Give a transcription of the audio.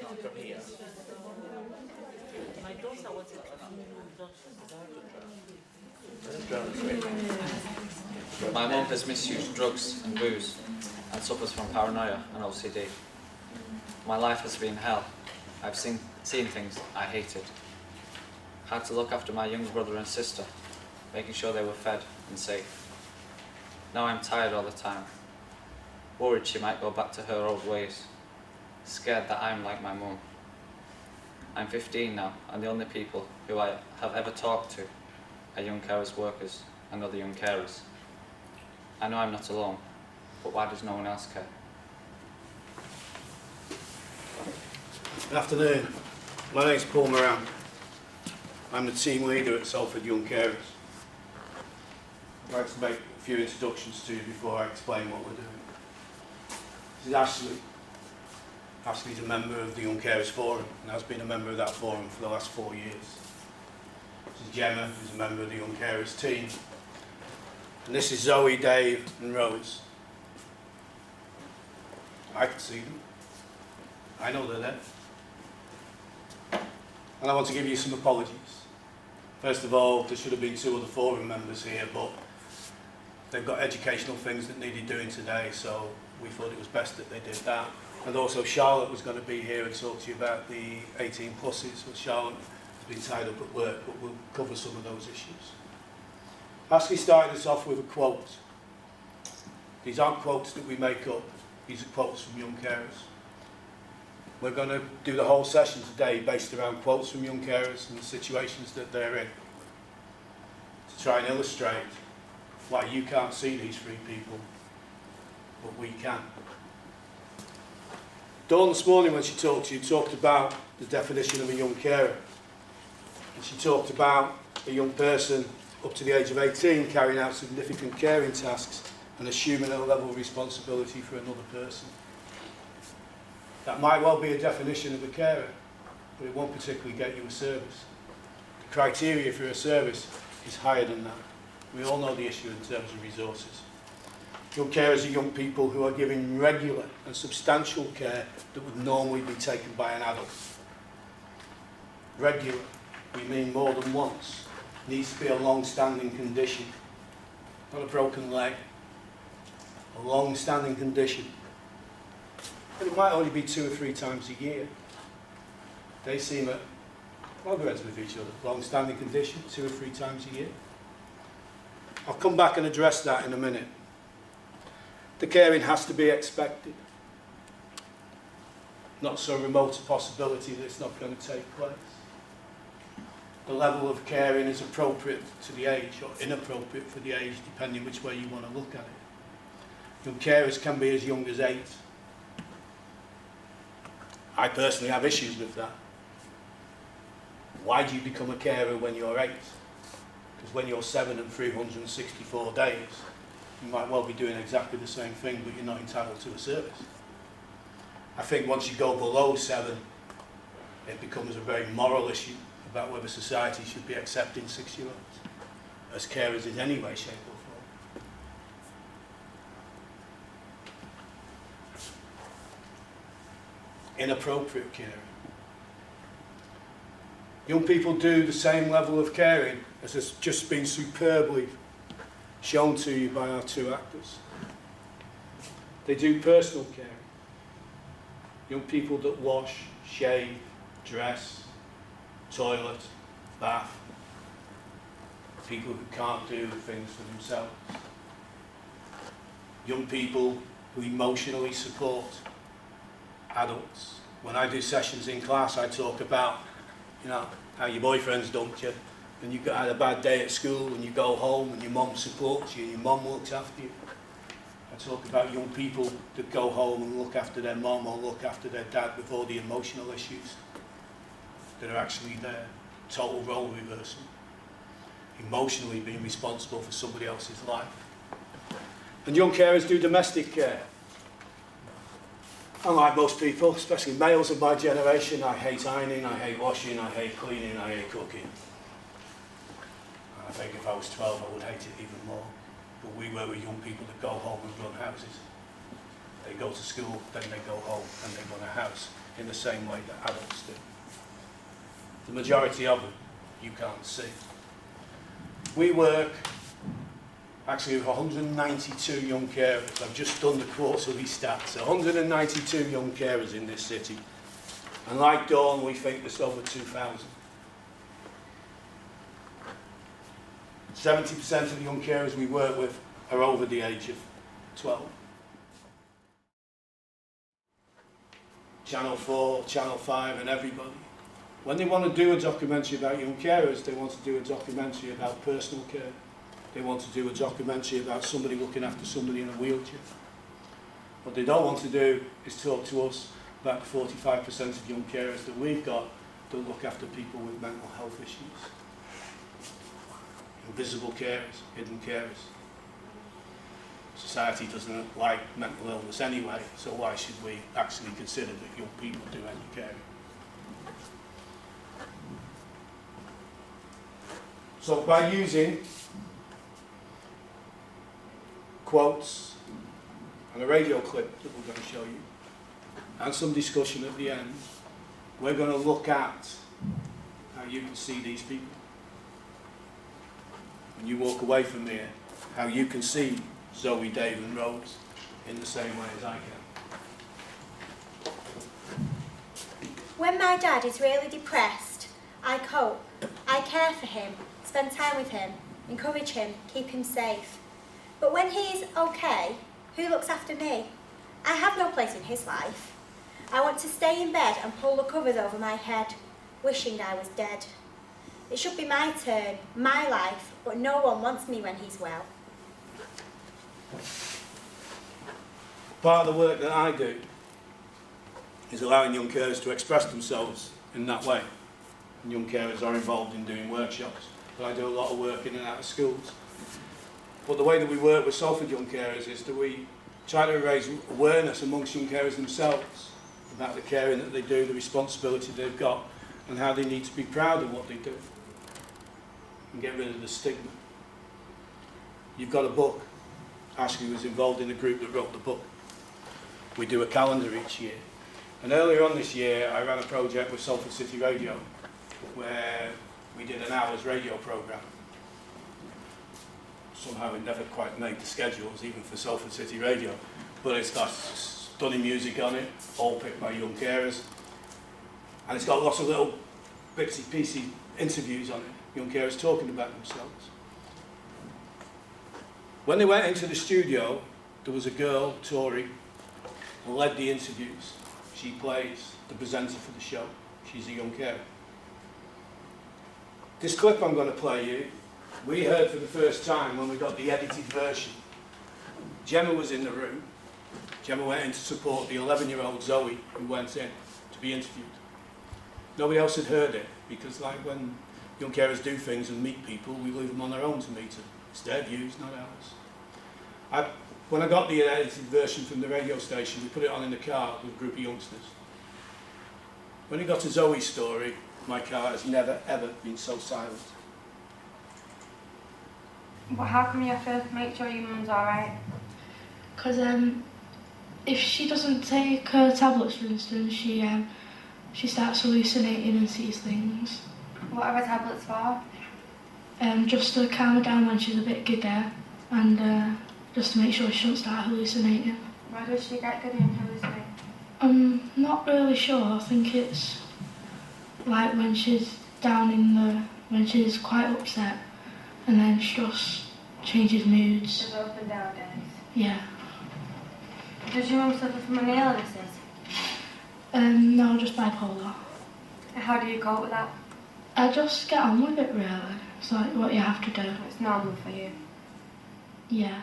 not from here. My daughter was a My mum has misused drugs and booze and suffers from paranoia and OCD. My life has been hell. I've seen things I hated. Had to look after my younger brother and sister, making sure they were fed and safe. Now I'm tired all the time, worried she might go back to her old ways, scared that I'm like my mum. I'm 15 now, and the only people who I have ever talked to are young carers workers and other young carers. I know I'm not alone, but why does no one else care? Good afternoon. My name's Paul Moran. I'm the team leader at Salford Young Carers. I'd like to make a few introductions to you before I explain what we're doing. This is Ashley. Ashley's a member of the Young Carers Forum and has been a member of that forum for the last 4 years. This is Gemma, who's a member of the Young Carers team. And this is Zoe, Dave and Rose. I can see them. I know they're there. And I want to give you some apologies. First of all, there should have been 2 other forum members here, but they've got educational things that needed doing today, so we thought it was best that they did that. And also Charlotte was going to be here and talk to you about the 18 pluses, but Charlotte has been tied up at work, but we'll cover some of those issues. Ashley started us off with a quote. These aren't quotes that we make up, these are quotes from Young Carers. We're going to do the whole session today based around quotes from Young Carers and the situations that they're in, to try and illustrate why you can't see these 3 people, but we can. Dawn this morning when she talked to you, talked about the definition of a young carer. And she talked about a young person up to the age of 18 carrying out significant caring tasks and assuming a level of responsibility for another person. That might well be a definition of a carer, but it won't particularly get you a service. The criteria for a service is higher than that. We all know the issue in terms of resources. Young carers are young people who are given regular and substantial care that would normally be taken by an adult. Regular, we mean more than once. Needs to be a long-standing condition, not a broken leg. A long-standing condition. And it might only be 2 or 3 times a year. They seem at loggerheads with each other. Long-standing condition, 2 or 3 times a year. I'll come back and address that in a minute. The caring has to be expected. Not so remote a possibility that it's not going to take place. The level of caring is appropriate to the age or inappropriate for the age, depending which way you want to look at it. Young carers can be as young as 8. I personally have issues with that. Why do you become a carer when you're 8? Because when you're 7 and 364 days, you might well be doing exactly the same thing, but you're not entitled to a service. I think once you go below 7, it becomes a very moral issue about whether society should be accepting 6-year-olds as carers in any way, shape or form. Inappropriate caring. Young people do the same level of caring as has just been superbly shown to you by our 2 actors. They do personal caring. Young people that wash, shave, dress, toilet, bath. People who can't do things for themselves. Young people who emotionally support adults. When I do sessions in class, I talk about, how your boyfriend's dumped you, and you had a bad day at school, and you go home, and your mum supports you, and your mum looks after you. I talk about young people that go home and look after their mum or look after their dad with all the emotional issues that are actually there. Total role reversal. Emotionally being responsible for somebody else's life. And young carers do domestic care. Unlike most people, especially males of my generation, I hate ironing, I hate washing, I hate cleaning, I hate cooking. And I think if I was 12, I would hate it even more. But we were young people that go home and run houses. They go to school, then they go home and they run a house. in the same way that adults do. The majority of them you can't see. We work actually with 192 young carers. I've just done the quarterly stats. 192 young carers in this city. And like Dawn, we think there's over 2,000. 70% of the young carers we work with are over the age of 12. Channel 4, Channel 5 and everybody. When they want to do a documentary about young carers, they want to do a documentary about personal care. They want to do a documentary about somebody looking after somebody in a wheelchair. What they don't want to do is talk to us about the 45% of young carers that we've got that look after people with mental health issues. Invisible carers, hidden carers. Society doesn't like mental illness anyway, so why should we actually consider that young people do any caring? So by using quotes and a radio clip that we're going to show you, and some discussion at the end, we're going to look at how you can see these people. When you walk away from here, how you can see Zoe, Dave and Rose in the same way as I can. When my dad is really depressed, I cope. I care for him, spend time with him, encourage him, keep him safe. But when he's okay, who looks after me? I have no place in his life. I want to stay in bed and pull the covers over my head, wishing I was dead. It should be my turn, my life, but no one wants me when he's well. Part of the work that I do is allowing young carers to express themselves in that way. And young carers are involved in doing workshops, but I do a lot of work in and out of schools. But the way that we work with Salford young carers is that we try to raise awareness amongst young carers themselves about the caring that they do, the responsibility they've got, and how they need to be proud of what they do and get rid of the stigma. You've got a book. Ashley was involved in the group that wrote the book. We do a calendar each year. And earlier on this year, I ran a project with Salford City Radio where we did an hour's radio programme. Somehow it never quite made the schedules, even for Salford City Radio. But it's got stunning music on it, all picked by young carers. And it's got lots of little bitsy-piecey interviews on it, young carers talking about themselves. When they went into the studio, there was a girl, Tori, who led the interviews. She plays the presenter for the show. She's a young carer. This clip I'm going to play you, we heard for the first time when we got the edited version. Gemma was in the room. Gemma went in to support the 11-year-old Zoe who went in to be interviewed. Nobody else had heard it because, like, when young carers do things and meet people, we leave them on their own to meet them. It's their views, not ours. When I got the edited version from the radio station, we put it on in the car with a group of youngsters. When it got to Zoe's story, my car has never, ever been so silent. But how come you have to make sure your mum's alright? Because if she doesn't take her tablets, for instance, she starts hallucinating and sees things. What are her tablets for? Just to calm her down when she's a bit giddy and just to make sure she doesn't start hallucinating. Why does she get giddy and hallucinate? I'm not really sure. I think it's like when she's when she's quite upset and then she just changes moods. She's up and down days. Yeah. Does your mum suffer from any illnesses? No, just bipolar. How do you cope with that? I just get on with it really. It's like what you have to do. It's normal for you. Yeah.